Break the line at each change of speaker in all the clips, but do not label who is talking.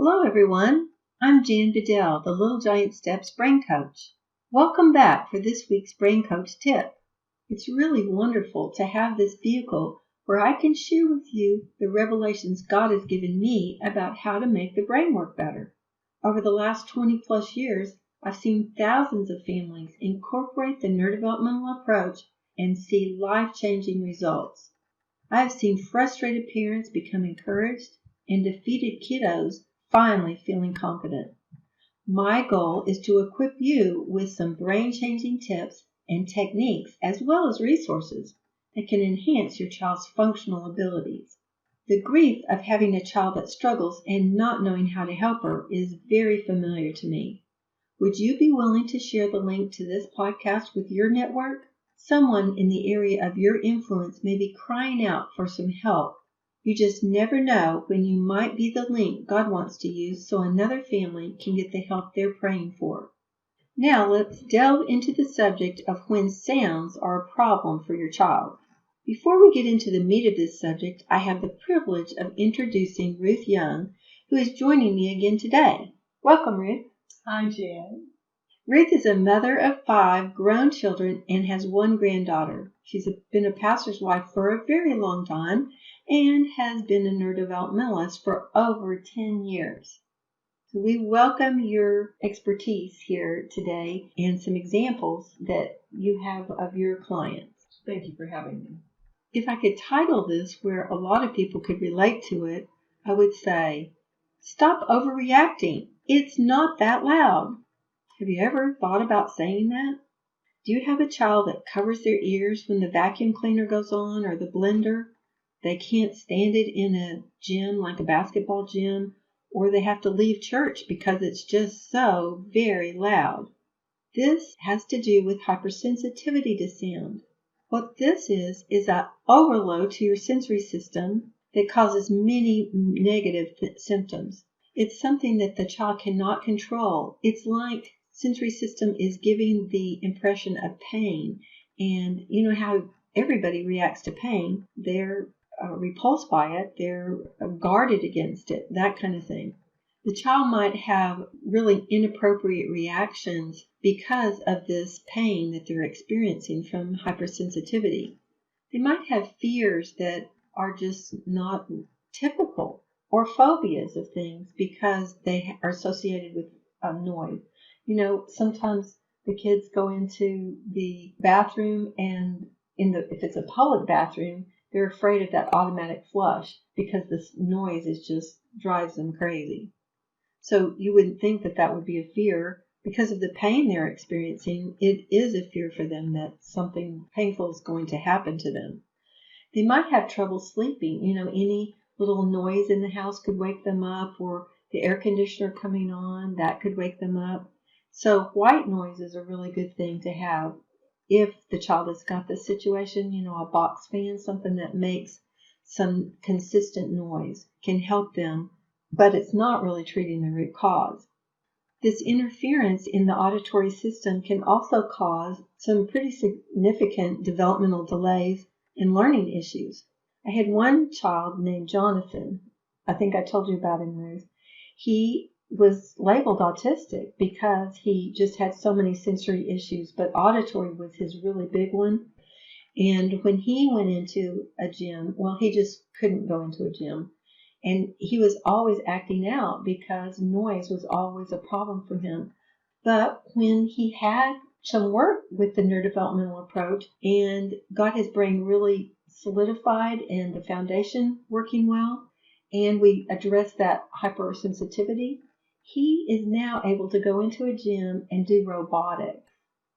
Hello everyone, I'm Jan Bedell, the Little Giant Steps Brain Coach. Welcome back for this week's Brain Coach tip. It's really wonderful to have this vehicle where I can share with you the revelations God has given me about how to make the brain work better. Over the last 20 plus years, I've seen thousands of families incorporate the neurodevelopmental approach and see life-changing results. I have seen frustrated parents become encouraged and defeated kiddos finally feeling confident. My goal is to equip you with some brain-changing tips and techniques as well as resources that can enhance your child's functional abilities. The grief of having a child that struggles and not knowing how to help her is very familiar to me. Would you be willing to share the link to this podcast with your network? Someone in the area of your influence may be crying out for some help. You just never know when you might be the link God wants to use so another family can get the help they're praying for. Now let's delve into the subject of when sounds are a problem for your child. Before we get into the meat of this subject, I have the privilege of introducing Ruth Young, who is joining me again today. Welcome, Ruth.
Hi, Jan.
Ruth is a mother of 5 grown children and has 1 granddaughter. She's been a pastor's wife for a very long time and has been a neurodevelopmentalist for over 10 years. So we welcome your expertise here today and some examples that you have of your clients.
Thank you for having me.
If I could title this where a lot of people could relate to it, I would say, stop overreacting. It's not that loud. Have you ever thought about saying that? Do you have a child that covers their ears when the vacuum cleaner goes on or the blender? They can't stand it in a gym like a basketball gym, or they have to leave church because it's just so very loud. This has to do with hypersensitivity to sound. What this is an overload to your sensory system that causes many negative symptoms. It's something that the child cannot control. It's like sensory system is giving the impression of pain. And you know how everybody reacts to pain. They're repulsed by it. They're guarded against it, that kind of thing. The child might have really inappropriate reactions because of this pain that they're experiencing from hypersensitivity. They might have fears that are just not typical, or phobias of things because they are associated with noise. You know, sometimes the kids go into the bathroom and if it's a public bathroom, they're afraid of that automatic flush because this noise just drives them crazy. So you wouldn't think that that would be a fear. Because of the pain they're experiencing, it is a fear for them that something painful is going to happen to them. They might have trouble sleeping. You know, any little noise in the house could wake them up, or the air conditioner coming on, that could wake them up. So white noise is a really good thing to have if the child has got this situation. You know, a box fan, something that makes some consistent noise, can help them, but it's not really treating the root cause. This interference in the auditory system can also cause some pretty significant developmental delays and learning issues. I had one child named Jonathan. I think I told you about him, Ruth. He was labeled autistic because he just had so many sensory issues, but auditory was his really big one. And when he went into a gym, well, he just couldn't go into a gym. And he was always acting out because noise was always a problem for him. But when he had some work with the neurodevelopmental approach and got his brain really solidified and the foundation working well, and we addressed that hypersensitivity, he is now able to go into a gym and do robotics.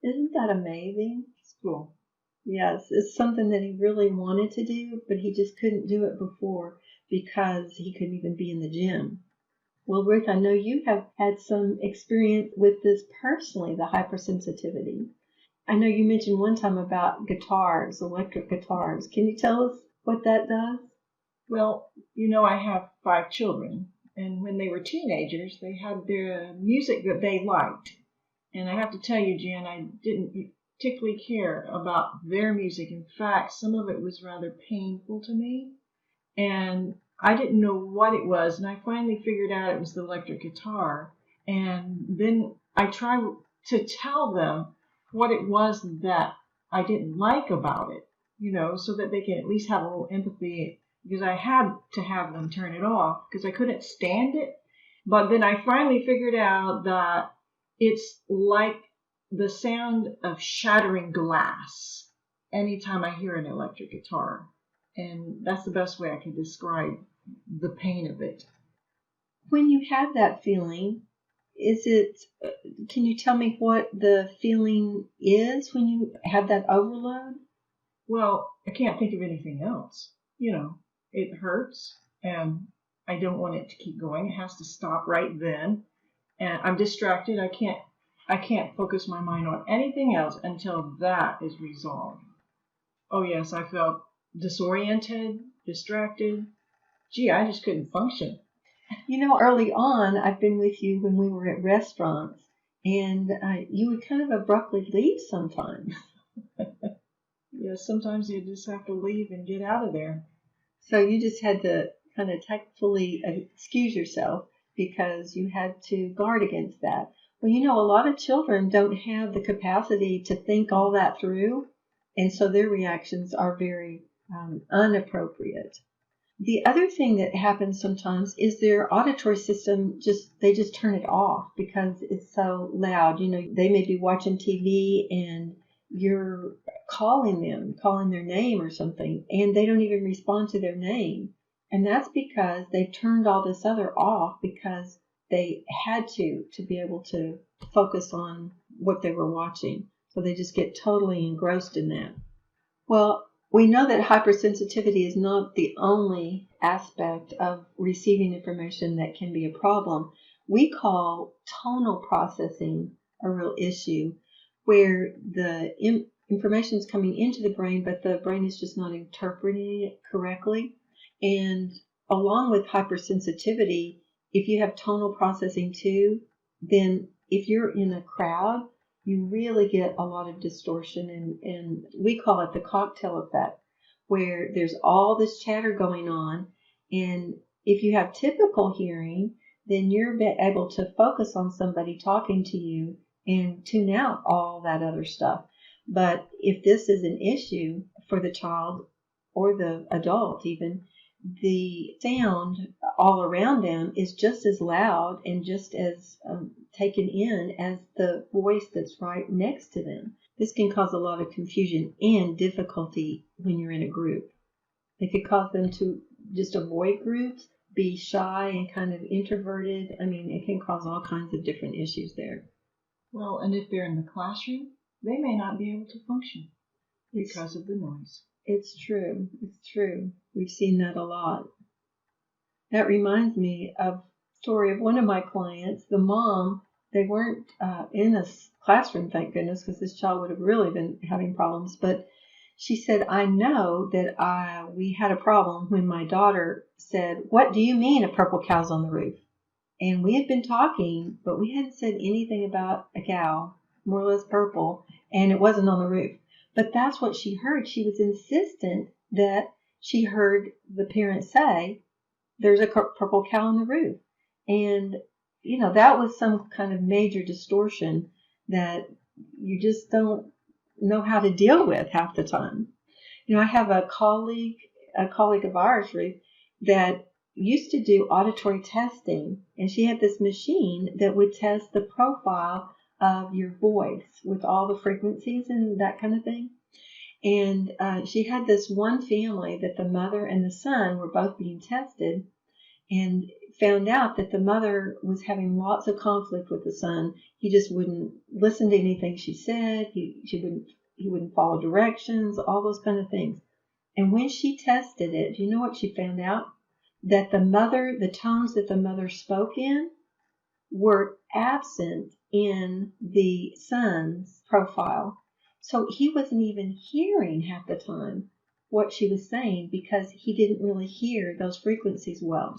Isn't that amazing?
It's cool.
Yes, it's something that he really wanted to do, but he just couldn't do it before because he couldn't even be in the gym. Well, Ruth, I know you have had some experience with this personally, the hypersensitivity. I know you mentioned one time about guitars, electric guitars. Can you tell us what that does?
Well, you know, I have 5 children, and when they were teenagers, they had their music that they liked. And I have to tell you, Jan, I didn't particularly care about their music. In fact, some of it was rather painful to me. And I didn't know what it was, and I finally figured out it was the electric guitar. And then I tried to tell them what it was that I didn't like about it, so that they can at least have a little empathy, because I had to have them turn it off because I couldn't stand it. But then I finally figured out that it's like the sound of shattering glass anytime I hear an electric guitar. And that's the best way I can describe the pain of it.
When you have that feeling, can you tell me what the feeling is when you have that overload?
Well, I can't think of anything else. It hurts, and I don't want it to keep going. It has to stop right then. And I'm distracted. I can't focus my mind on anything else until that is resolved. Oh yes, I felt disoriented, distracted. Gee, I just couldn't function.
Early on, I've been with you when we were at restaurants, and you would kind of abruptly leave sometimes.
Yes, sometimes you just have to leave and get out of there.
So you just had to kind of tactfully excuse yourself because you had to guard against that. Well, a lot of children don't have the capacity to think all that through, and so their reactions are very inappropriate. The other thing that happens sometimes is their auditory system they just turn it off because it's so loud. They may be watching TV and you're calling their name or something, and they don't even respond to their name. And that's because they've turned all this other off because they had to be able to focus on what they were watching. So they just get totally engrossed in that. Well, we know that hypersensitivity is not the only aspect of receiving information that can be a problem. We call tonal processing a real issue, where the information is coming into the brain, but the brain is just not interpreting it correctly. And along with hypersensitivity, if you have tonal processing too, then if you're in a crowd, you really get a lot of distortion, and we call it the cocktail effect, where there's all this chatter going on, and if you have typical hearing, then you're able to focus on somebody talking to you and tune out all that other stuff. But if this is an issue for the child or the adult even, the sound all around them is just as loud and just as taken in as the voice that's right next to them. This can cause a lot of confusion and difficulty when you're in a group. It could cause them to just avoid groups, be shy and kind of introverted. It can cause all kinds of different issues there.
Well, and if they're in the classroom, they may not be able to function because of the noise.
It's true. It's true. We've seen that a lot. That reminds me of a story of one of my clients. The mom, they weren't in a classroom, thank goodness, because this child would have really been having problems. But she said, I know that we had a problem when my daughter said, "What do you mean a purple cow's on the roof?" And we had been talking, but we hadn't said anything about a cow, more or less purple, and it wasn't on the roof. But that's what she heard. She was insistent that she heard the parent say, "There's a purple cow on the roof." And, that was some kind of major distortion that you just don't know how to deal with half the time. I have a colleague of ours, Ruth, that used to do auditory testing, and she had this machine that would test the profile of your voice with all the frequencies and that kind of thing. And she had this one family that the mother and the son were both being tested, and found out that the mother was having lots of conflict with the son. He just wouldn't listen to anything she said. He wouldn't follow directions, all those kind of things. And when she tested it, do you know what she found out? That the tones that the mother spoke in were absent in the son's profile. So he wasn't even hearing half the time what she was saying because he didn't really hear those frequencies well.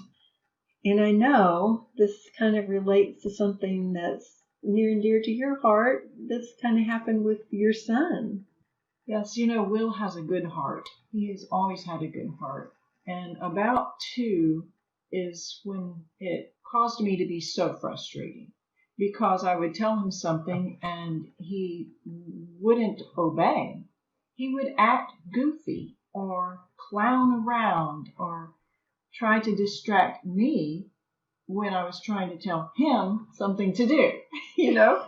And I know this kind of relates to something that's near and dear to your heart. This kind of happened with your son.
Yes, Will has a good heart. He has always had a good heart. And about 2 is when it caused me to be so frustrating, because I would tell him something and he wouldn't obey. He would act goofy or clown around or try to distract me when I was trying to tell him something to do, you know?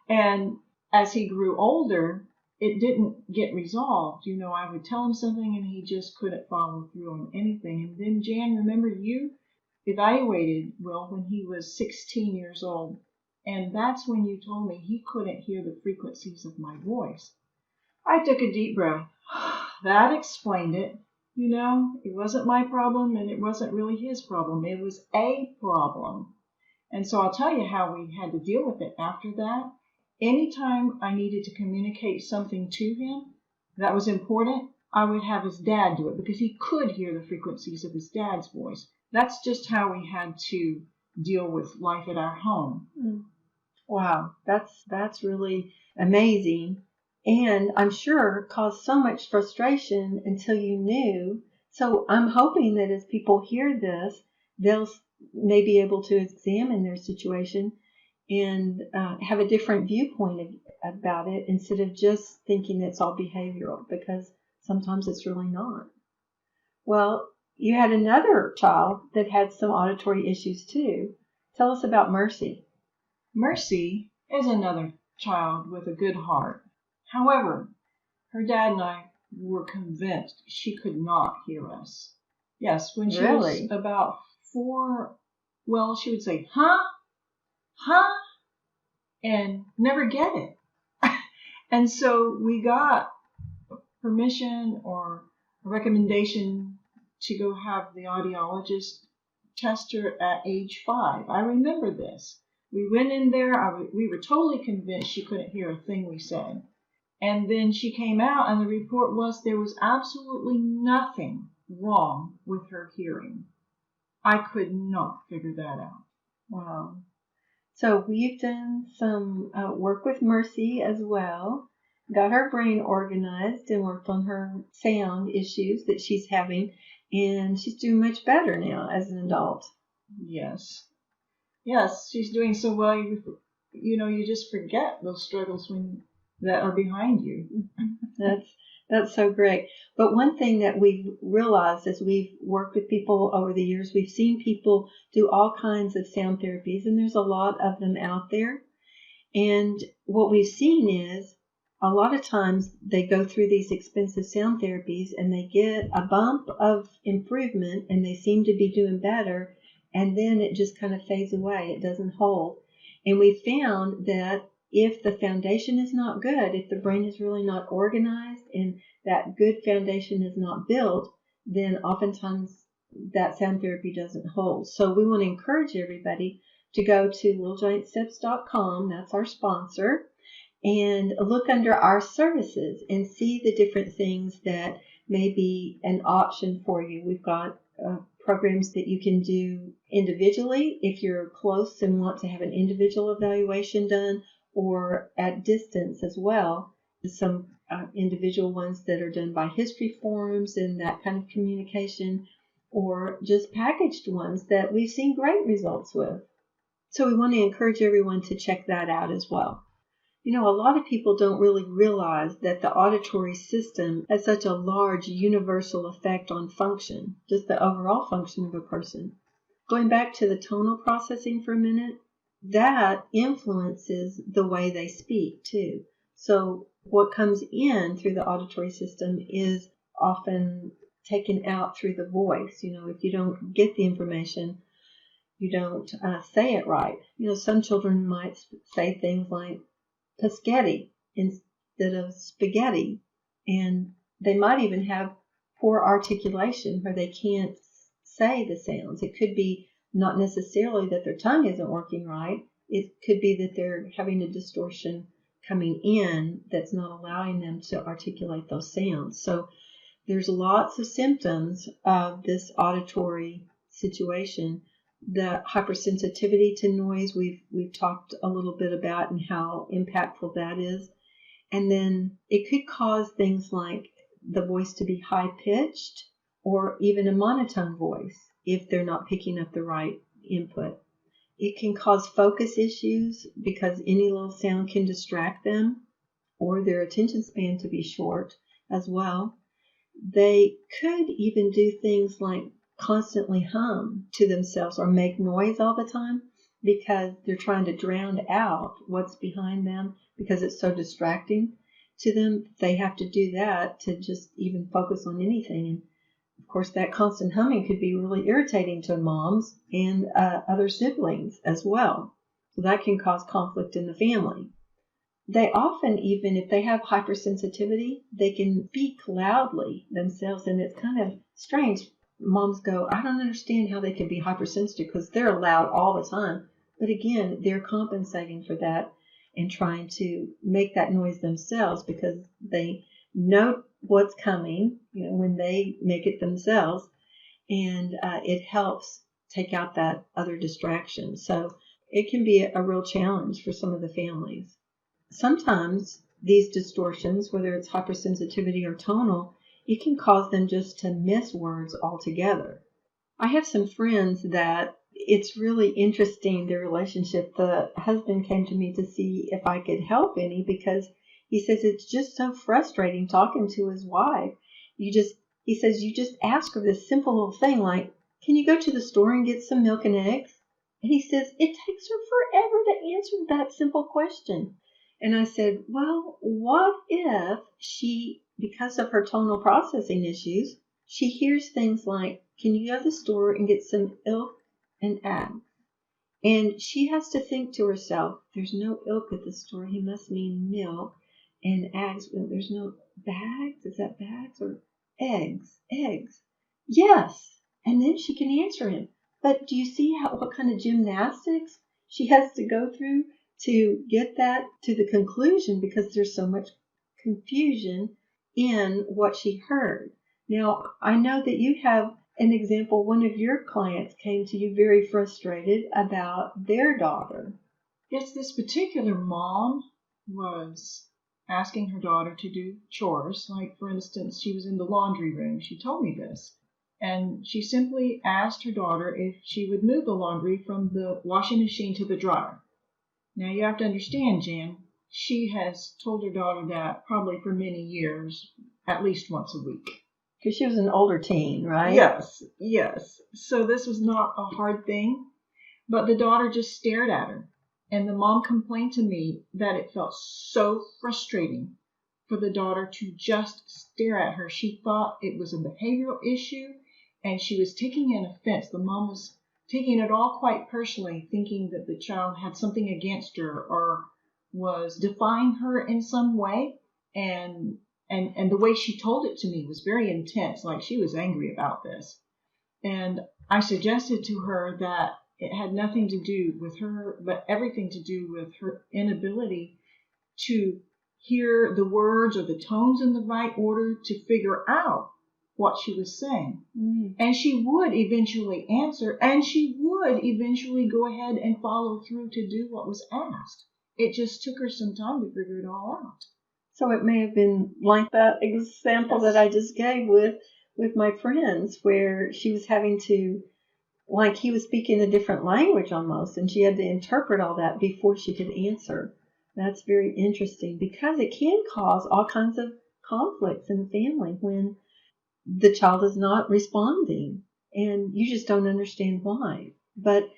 And as he grew older, it didn't get resolved. I would tell him something and he just couldn't follow through on anything. And then, Jan, remember you evaluated Will when he was 16 years old. And that's when you told me he couldn't hear the frequencies of my voice. I took a deep breath. That explained it. It wasn't my problem and it wasn't really his problem. It was a problem. And so I'll tell you how we had to deal with it after that. Anytime I needed to communicate something to him that was important, I would have his dad do it because he could hear the frequencies of his dad's voice. That's just how we had to deal with life at our home.
Wow, that's really amazing. And I'm sure it caused so much frustration until you knew. So I'm hoping that as people hear this, they'll may be able to examine their situation and have a different viewpoint about it instead of just thinking it's all behavioral, because sometimes it's really not. Well, you had another child that had some auditory issues too. Tell us about Mercy.
Mercy is another child with a good heart. However, her dad and I were convinced she could not hear us. Yes, when she was about 4, she would say, huh? Huh? And never get it. And so we got permission or a recommendation to go have the audiologist test her at age 5. I remember this. We went in there. We were totally convinced she couldn't hear a thing we said. And then she came out and the report was there was absolutely nothing wrong with her hearing. I could not figure that out.
Wow. So we've done some work with Mercy as well, got her brain organized and worked on her sound issues that she's having, and she's doing much better now as an adult.
Yes, she's doing so well. You just forget those struggles that are behind you.
That's so great. But one thing that we've realized as we've worked with people over the years, we've seen people do all kinds of sound therapies, and there's a lot of them out there. And what we've seen is a lot of times they go through these expensive sound therapies and they get a bump of improvement and they seem to be doing better, and then it just kind of fades away. It doesn't hold. And we found that if the foundation is not good, if the brain is really not organized and that good foundation is not built, then oftentimes that sound therapy doesn't hold. So we want to encourage everybody to go to littlegiantsteps.com, that's our sponsor, and look under our services and see the different things that may be an option for you. We've got programs that you can do individually if you're close and want to have an individual evaluation done, or at distance as well. Some individual ones that are done by history forms and that kind of communication, or just packaged ones that we've seen great results with. So we want to encourage everyone to check that out as well. A lot of people don't really realize that the auditory system has such a large universal effect on function, just the overall function of a person. Going back to the tonal processing for a minute, that influences the way they speak too. So what comes in through the auditory system is often taken out through the voice. If you don't get the information, you don't say it right. Some children might say things like pusgety instead of spaghetti, and they might even have poor articulation where they can't say the sounds. It could be not necessarily that their tongue isn't working right. It could be that they're having a distortion coming in that's not allowing them to articulate those sounds. So there's lots of symptoms of this auditory situation. The hypersensitivity to noise we've talked a little bit about and how impactful that is. And then it could cause things like the voice to be high-pitched or even a monotone voice if they're not picking up the right input. It can cause focus issues because any little sound can distract them, or their attention span to be short as well. They could even do things like constantly hum to themselves or make noise all the time because they're trying to drown out what's behind them because it's so distracting to them. They have to do that to just even focus on anything. And of course, that constant humming could be really irritating to moms and other siblings as well. So that can cause conflict in the family. They often, even if they have hypersensitivity, they can speak loudly themselves, and it's kind of strange. Moms go, I don't understand how they can be hypersensitive because they're loud all the time. But again, they're compensating for that and trying to make that noise themselves because they know what's coming, when they make it themselves, and it helps take out that other distraction. So it can be a real challenge for some of the families. Sometimes these distortions, whether it's hypersensitivity or tonal, it can cause them just to miss words altogether. I have some friends that it's really interesting, their relationship. The husband came to me to see if I could help any because he says it's just so frustrating talking to his wife. He says, you just ask her this simple little thing like, can you go to the store and get some milk and eggs? And he says, it takes her forever to answer that simple question. And I said, well, what if she, because of her tonal processing issues, she hears things like, can you go to the store and get some milk and eggs? And she has to think to herself, there's no milk at the store. He must mean milk and eggs. There's no bags. Is that bags or eggs? Eggs. Yes. And then she can answer him. But do you see what kind of gymnastics she has to go through to get that to the conclusion because there's so much confusion in what she heard? Now, I know that you have an example. One of your clients came to you very frustrated about their daughter.
Yes, this particular mom was asking her daughter to do chores. Like, for instance, she was in the laundry room. She told me this. And she simply asked her daughter if she would move the laundry from the washing machine to the dryer. Now, you have to understand, Jan, she has told her daughter that probably for many years, at least once a week.
Because she was an older teen, right?
Yes. So this was not a hard thing, but the daughter just stared at her. And the mom complained to me that it felt so frustrating for the daughter to just stare at her. She thought it was a behavioral issue, and she was taking an offense. The mom was taking it all quite personally, thinking that the child had something against her or was defying her in some way. And the way she told it to me was very intense, like she was angry about this. And I suggested to her that it had nothing to do with her, but everything to do with her inability to hear the words or the tones in the right order to figure out what she was saying. And she would eventually answer, and she would eventually go ahead and follow through to do what was asked. It just took her some time to figure it all out.
So it may have been like that example that I just gave with my friends, where she was having to, like he was speaking a different language almost, and she had to interpret all that before she could answer. That's very interesting because it can cause all kinds of conflicts in the family when the child is not responding and you just don't understand why. But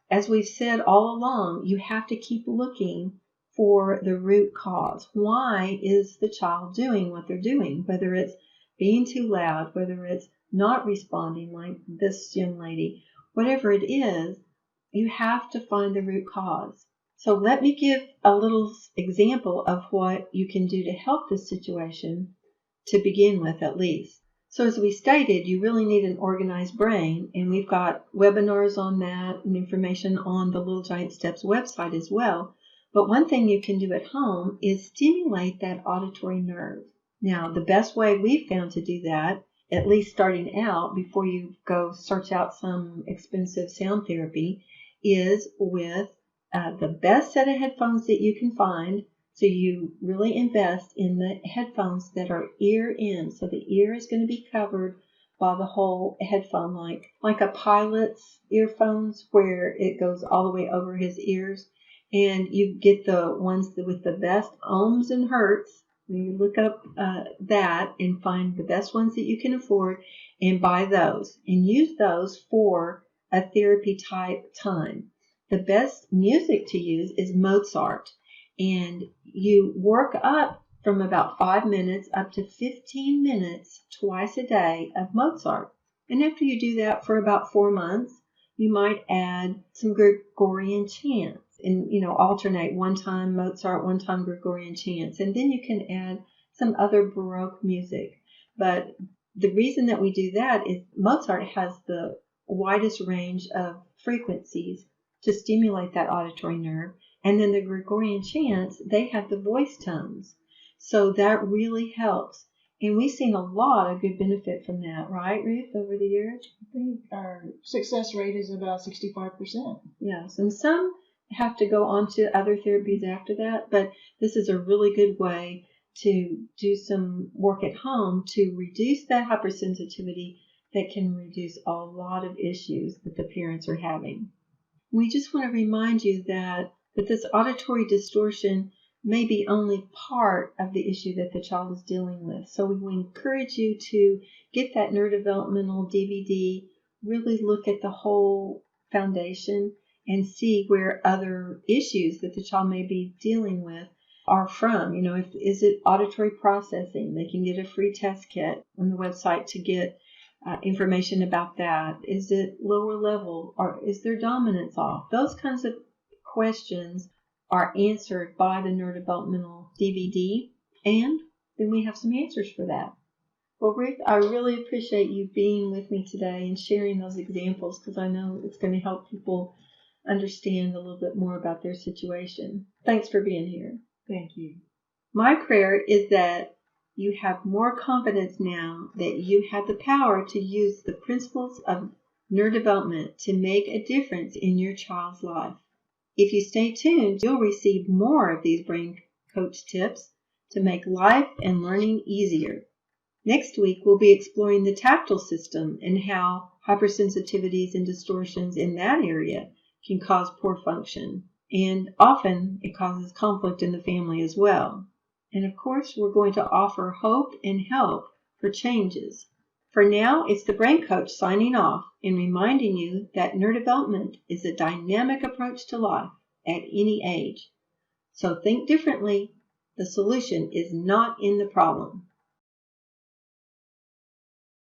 as we've said all along, you have to keep looking for the root cause. Why is the child doing what they're doing? Whether it's being too loud, whether it's not responding like this young lady, whatever it is, you have to find the root cause. So let me give a little example of what you can do to help this situation to begin with, at least. So as we stated, you really need an organized brain, and we've got webinars on that and information on the Little Giant Steps website as well. But one thing you can do at home is stimulate that auditory nerve. Now, the best way we've found to do that, at least starting out before you go search out some expensive sound therapy, is with the best set of headphones that you can find. So you really invest in the headphones that are ear in. So the ear is going to be covered by the whole headphone, like a pilot's earphones where it goes all the way over his ears. And you get the ones with the best ohms and hertz. You look up that and find the best ones that you can afford and buy those and use those for a therapy type time. The best music to use is Mozart, and you work up from about 5 minutes up to 15 minutes twice a day of Mozart. And after you do that for about 4 months, you might add some Gregorian chants and, alternate one time Mozart, one time Gregorian chants. And then you can add some other Baroque music. But the reason that we do that is Mozart has the widest range of frequencies to stimulate that auditory nerve. And then the Gregorian chants, they have the voice tones. So that really helps. And we've seen a lot of good benefit from that, right, Ruth, over the years?
I think our success rate is about 65%.
Yes, and some have to go on to other therapies after that, but this is a really good way to do some work at home to reduce that hypersensitivity that can reduce a lot of issues that the parents are having. We just want to remind you that this auditory distortion may be only part of the issue that the child is dealing with. So we encourage you to get that neurodevelopmental DVD, really look at the whole foundation and see where other issues that the child may be dealing with are from. Is it auditory processing? They can get a free test kit on the website to get information about that. Is it lower level, or is their dominance off? Those kinds of questions are answered by the neurodevelopmental DVD, and then we have some answers for that. Well, Ruth, I really appreciate you being with me today and sharing those examples, because I know it's going to help people understand a little bit more about their situation. Thanks for being here.
Thank you.
My prayer is that you have more confidence now that you have the power to use the principles of neurodevelopment to make a difference in your child's life. If you stay tuned, you'll receive more of these Brain Coach tips to make life and learning easier. Next week, we'll be exploring the tactile system and how hypersensitivities and distortions in that area can cause poor function. And often it causes conflict in the family as well. And of course, we're going to offer hope and help for changes. For now, it's the Brain Coach signing off and reminding you that neurodevelopment is a dynamic approach to life at any age. So think differently. The solution is not in the problem.